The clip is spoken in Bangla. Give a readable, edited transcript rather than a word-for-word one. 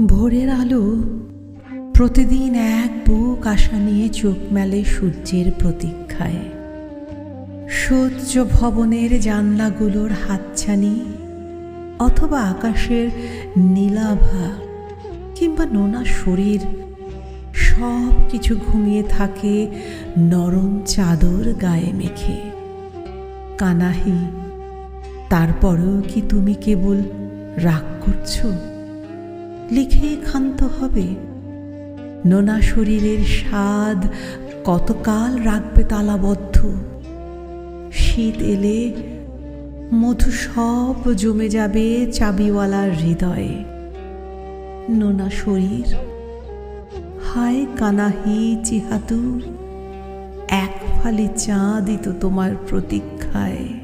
ভোরের আলো প্রতিদিন এক বুক আশা নিয়ে চোখ মেলে সূর্যের প্রতীক্ষায়। সূর্য ভবনের জানলাগুলোর হাতছানি অথবা আকাশের নীলাভা কিংবা নোনা শরীর সব কিছু ঘুমিয়ে থাকে নরম চাদর গায়ে মেখে। কানাহি, তারপরেও কি তুমি কেবল রাগ করছো? লিখেই ক্ষান্ত হবে? নোনা শরীরের স্বাদ কতকাল রাখবে তালাবদ্ধ? শীত এলে মধু সব জমে যাবে চাবিওয়ালার হৃদয়ে। নোনা শরীর, হায় কানাহি চিহাতু, এক ফালি চাঁদই তো তোমার প্রতীক্ষায়।